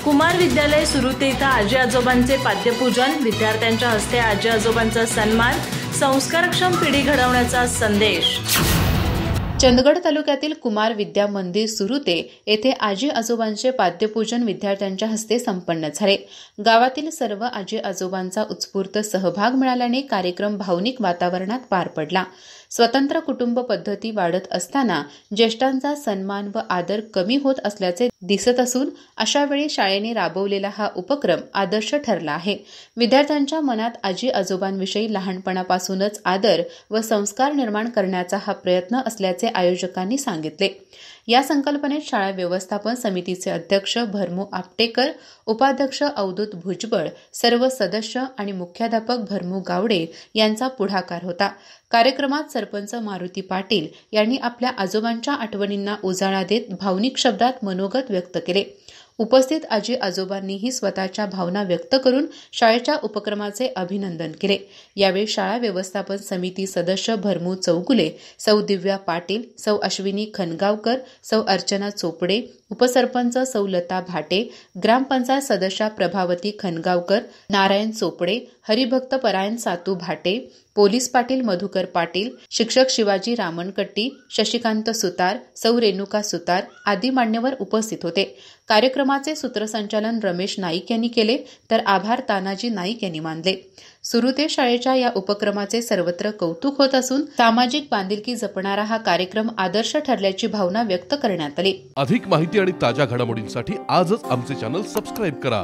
कुमार विद्यालय सुरुते इथं आजी आजोबांचे पाद्यपूजन, विद्यार्थ्यांच्या हस्ते आजी आजोबांचा सन्मान, संस्कारक्षम पिढी घडवण्याचा संदेश। चंदगड तालुक्यातील कुमार विद्या मंदिर सुरुते येथे आजी आजोबांचे पाद्यपूजन विद्यार्थ्यांच्या हस्ते संपन्न झाले। गावातील सर्व आजी आजोबांचा उत्स्फूर्त सहभाग मिळाल्याने कार्यक्रम भावनिक वातावरणात पार पडला। स्वतंत्र कुटुंब पद्धती वाढत असताना ज्येष्ठांचा सन्मान व आदर कमी होत असल्याचे दिसत असून अशा वेळी शाळेने राबवलेला हा उपक्रम आदर्श ठरला आहे। विद्यार्थ्यांच्या मनात आजी आजोबांविषयी लहानपणापासूनच आदर व संस्कार निर्माण करण्याचा हा प्रयत्न असल्याचे आयोजकांनी सांगितले। या संकल्पनेत शाळा व्यवस्थापन समितीचे अध्यक्ष भरमू आपटेकर, उपाध्यक्ष अवधूत भुजबळ, सर्व सदस्य आणि मुख्याध्यापक भरमू गावडे यांचा पुढाकार होता। कार्यक्रमात सरपंच मारुती पाटील यांनी आपल्या आजोबांच्या आठवणींना उजाळा देत भावनिक शब्दात मनोगत व्यक्त केले। उपस्थित आजी आजोबांनीही स्वतःच्या भावना व्यक्त करून शाळेच्या उपक्रमाचे अभिनंदन केले। यावेळी शाळा व्यवस्थापन समिती सदस्य भरमू चौगुले, सौ दिव्या पाटील, सौ अश्विनी खनगावकर, सौ अर्चना चोपडे, उपसरपंच सौ लता भाटे, ग्रामपंचायत सदस्या प्रभावती खनगावकर, नारायण चोपडे, हरिभक्त परायण सातू भाटे, पोलीस पाटील मधुकर पाटील, शिक्षक शिवाजी रामनकट्टी, शशिकांत सुतार, सौ रेणुका सुतार आदी मान्यवर उपस्थित होते। कार्यक्रमाचे सूत्रसंचालन रमेश नाईक यांनी केले, तर आभार तानाजी नाईक यांनी मानले। सुरुते शाळेच्या या उपक्रमाचे सर्वत्र कौतुक होत असून सामाजिक बांधिलकी जपणारा हा कार्यक्रम आदर्श ठरल्याची भावना व्यक्त करण्यात आली। अधिक माहिती आणि ताज्या घडामोडींसाठी आजच आमचे चॅनल सबस्क्राइब करा।